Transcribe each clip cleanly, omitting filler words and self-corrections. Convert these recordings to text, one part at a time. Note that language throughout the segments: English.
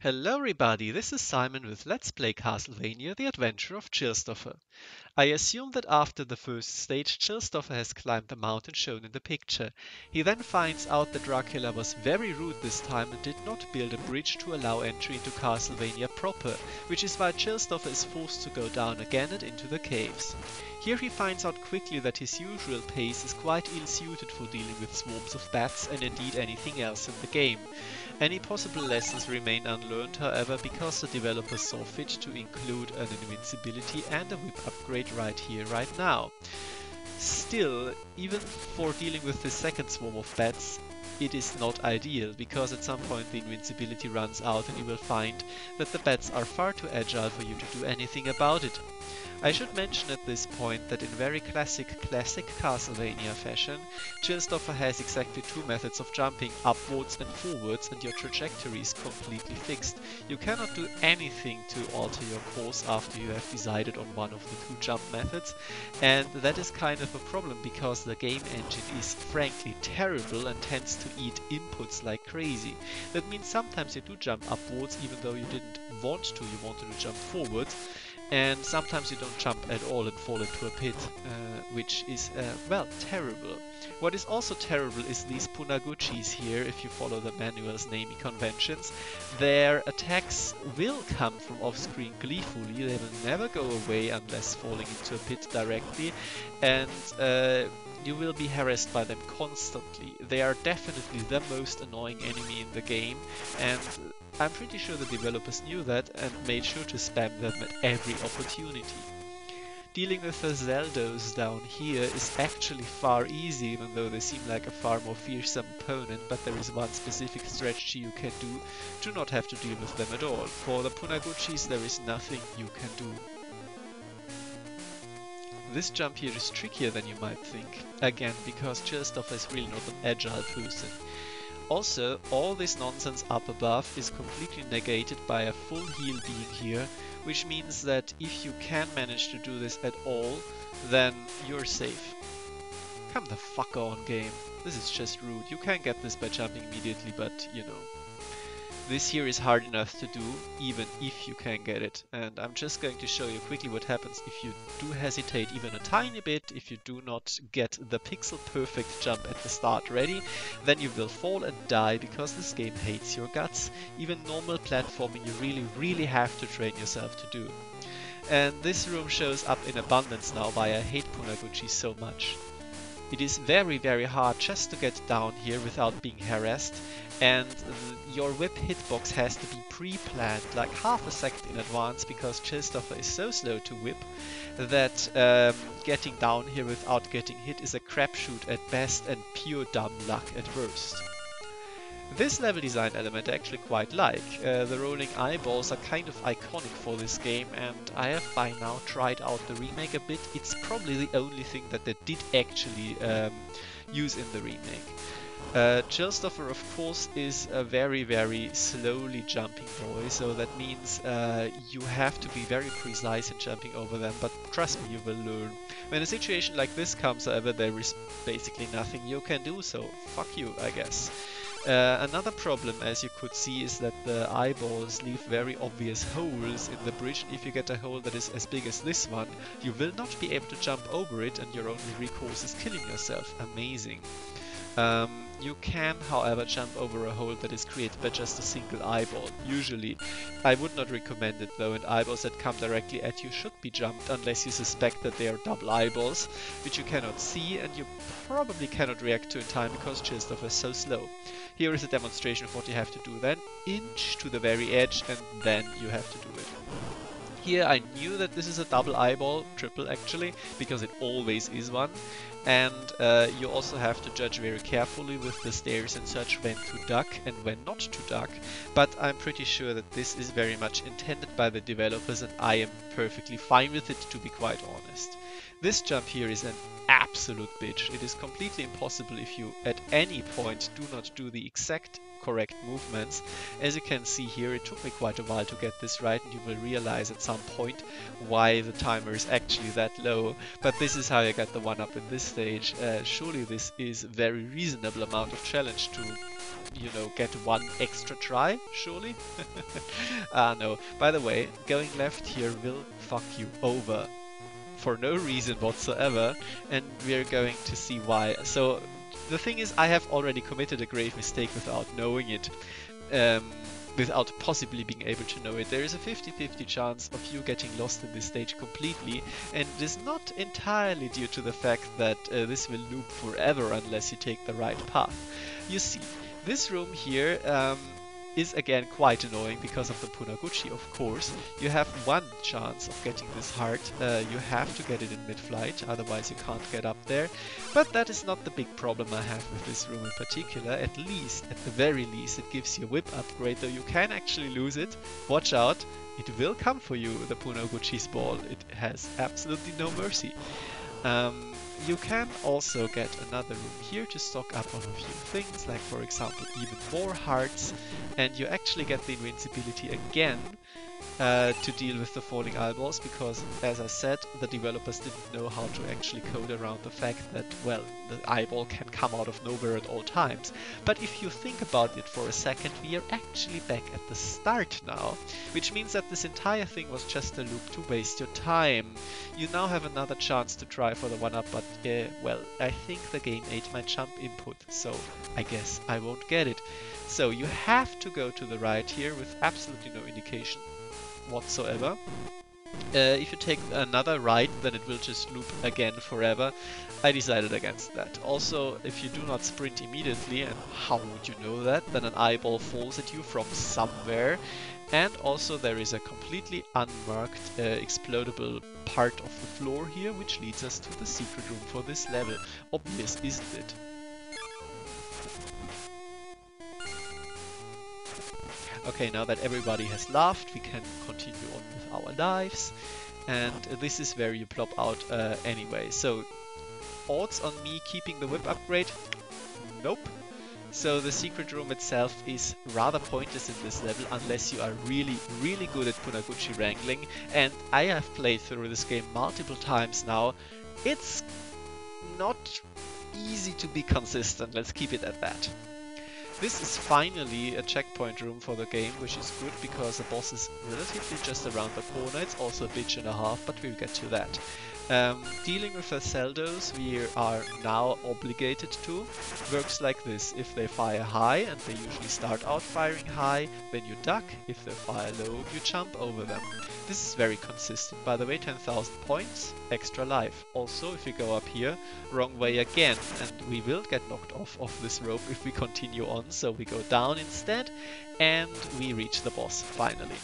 Hello everybody, this is Simon with Let's Play Castlevania, The Adventure of Chillstopher. I assume that after the first stage, Chillstopher has climbed the mountain shown in the picture. He then finds out that Dracula was very rude this time and did not build a bridge to allow entry into Castlevania proper, which is why Chillstopher is forced to go down again and into the caves. Here he finds out quickly that his usual pace is quite ill-suited for dealing with swarms of bats and indeed anything else in the game. Any possible lessons remain unlearned, however, because the developers saw fit to include an invincibility and a whip upgrade right here, right now. Still, even for dealing with the second swarm of bats, it is not ideal, because at some point the invincibility runs out and you will find that the bats are far too agile for you to do anything about it. I should mention at this point that in very classic Castlevania fashion, Chillstopher has exactly two methods of jumping, upwards and forwards, and your trajectory is completely fixed. You cannot do anything to alter your course after you have decided on one of the two jump methods, and that is kind of a problem because the game engine is frankly terrible and tends to eat inputs like crazy. That means sometimes you do jump upwards even though you didn't want to, you wanted to jump forwards. And sometimes you don't jump at all and fall into a pit, which is, well, terrible. What is also terrible is these Punaguchis here, if you follow the manual's naming conventions. Their attacks will come from off-screen gleefully, they will never go away unless falling into a pit directly, and you will be harassed by them constantly. They are definitely the most annoying enemy in the game, and I'm pretty sure the developers knew that and made sure to spam them at every opportunity. Dealing with the Zeldos down here is actually far easier, even though they seem like a far more fearsome opponent, but there is one specific strategy you can do to not have to deal with them at all. For the Punaguchis there is nothing you can do. This jump here is trickier than you might think, again because Chillstopher is really not an agile person. Also, all this nonsense up above is completely negated by a full heal being here, which means that if you can manage to do this at all, then you're safe. Come the fuck on, game. This is just rude. You can get this by jumping immediately, but you know. This here is hard enough to do, even if you can get it. And I'm just going to show you quickly what happens if you do hesitate even a tiny bit, if you do not get the pixel perfect jump at the start ready, then you will fall and die because this game hates your guts. Even normal platforming you really have to train yourself to do. And this room shows up in abundance now why I hate Punaguchi so much. It is very hard just to get down here without being harassed, and your whip hitbox has to be pre-planned like half a second in advance because Chillstopher is so slow to whip that getting down here without getting hit is a crapshoot at best and pure dumb luck at worst. This level design element I actually quite like. The rolling eyeballs are kind of iconic for this game, and I have by now tried out the remake a bit. It's probably the only thing that they did actually use in the remake. Chillstopher, of course, is a very slowly jumping boy, so that means you have to be very precise in jumping over them, but trust me, you will learn. When a situation like this comes, however, there is basically nothing you can do, so fuck you, I guess. Another problem, as you could see, is that the eyeballs leave very obvious holes in the bridge. If you get a hole that is as big as this one, you will not be able to jump over it, and your only recourse is killing yourself. Amazing. You can, however, jump over a hole that is created by just a single eyeball. Usually. I would not recommend it though, and eyeballs that come directly at you should be jumped unless you suspect that they are double eyeballs, which you cannot see and you probably cannot react to in time because Chillstopher is so slow. Here is a demonstration of what you have to do then. Inch to the very edge and then you have to do it. Here I knew that this is a double eyeball, triple actually, because it always is one. And you also have to judge very carefully with the stairs and such when to duck and when not to duck. But I'm pretty sure that this is very much intended by the developers and I am perfectly fine with it, to be quite honest. This jump here is an absolute bitch. It is completely impossible if you at any point do not do the exact correct movements. As you can see here, it took me quite a while to get this right, and you will realize at some point why the timer is actually that low. But this is how you get the 1-up in this stage. Surely this is a very reasonable amount of challenge to you know, get one extra try, surely? No. By the way, going left here will fuck you over for no reason whatsoever, and we're going to see why. So the thing is, I have already committed a grave mistake without knowing it, without possibly being able to know it. There is a 50-50 chance of you getting lost in this stage completely, and it is not entirely due to the fact that this will loop forever unless you take the right path. You see, this room here is again quite annoying because of the Punaguchi, of course. You have one chance of getting this heart. You have to get it in mid-flight, otherwise you can't get up there. But that is not the big problem I have with this room in particular. At least, at the very least, it gives you a whip upgrade, though you can actually lose it. Watch out, it will come for you, the Punaguchi's ball. It has absolutely no mercy. You can also get another room here to stock up on a few things, like for example even more hearts, and you actually get the invincibility again to deal with the falling eyeballs, because as I said, the developers didn't know how to actually code around the fact that, well, the eyeball can come out of nowhere at all times. But if you think about it for a second, we are actually back at the start now, which means that this entire thing was just a loop to waste your time. You now have another chance to try for the 1-up, but well, I think the game ate my jump input, so I guess I won't get it. So you have to go to the right here with absolutely no indication whatsoever. If you take another right, then it will just loop again forever. I decided against that. Also, if you do not sprint immediately, and how would you know that, then an eyeball falls at you from somewhere. And also there is a completely unmarked explodable part of the floor here, which leads us to the secret room for this level. Obvious, isn't it? Okay, now that everybody has laughed, we can continue on with our lives. And this is where you plop out anyway. So, odds on me keeping the whip upgrade? Nope. So the secret room itself is rather pointless in this level unless you are really, really good at Punaguchi wrangling. And I have played through this game multiple times now. It's not easy to be consistent, let's keep it at that. This is finally a checkpoint room for the game, which is good because the boss is relatively just around the corner. It's also a bitch and a half, but we'll get to that. Dealing with the Zeldos, we are now obligated to. Works like this: if they fire high, and they usually start out firing high, then you duck. If they fire low, you jump over them. This is very consistent. By the way, 10,000 points, extra life. Also, if you go up here, wrong way again, and we will get knocked off this rope if we continue on, so we go down instead, and we reach the boss, finally.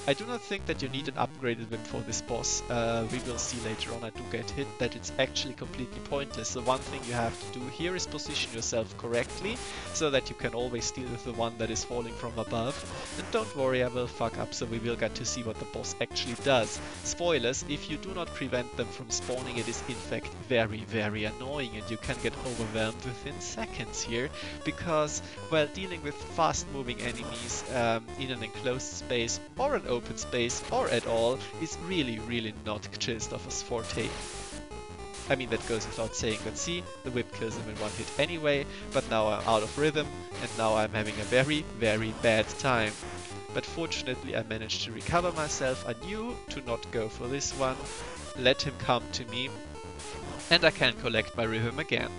I do not think that you need an upgraded whip for this boss. We will see later on, I do get hit, that it's actually completely pointless. The one thing you have to do here is position yourself correctly, so that you can always deal with the one that is falling from above. And don't worry, I will fuck up, so we will get to see what the boss actually does. Spoilers, if you do not prevent them from spawning, it is in fact very, very annoying, and you can get overwhelmed within seconds here, because, well, dealing with fast-moving enemies in an enclosed space, or an open space, or at all, is really, really not Chillstopher's forte. I mean, that goes without saying, but see, the whip kills him in one hit anyway, but now I'm out of rhythm, and now I'm having a very, very bad time. But fortunately I managed to recover myself. I knew to not go for this one, let him come to me, and I can collect my rhythm again.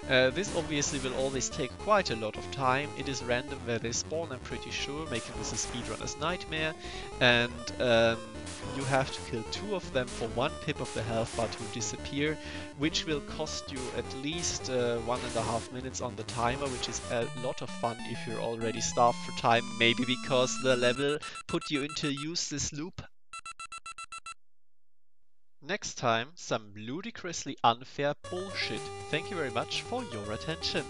This obviously will always take quite a lot of time. It is random where they spawn, I'm pretty sure, making this a speedrunner's nightmare. And you have to kill 2 of them for 1 pip of the health bar to disappear, which will cost you at least 1.5 minutes on the timer, which is a lot of fun if you're already starved for time, maybe because the level put you into a useless loop. Next time, some ludicrously unfair bullshit. Thank you very much for your attention.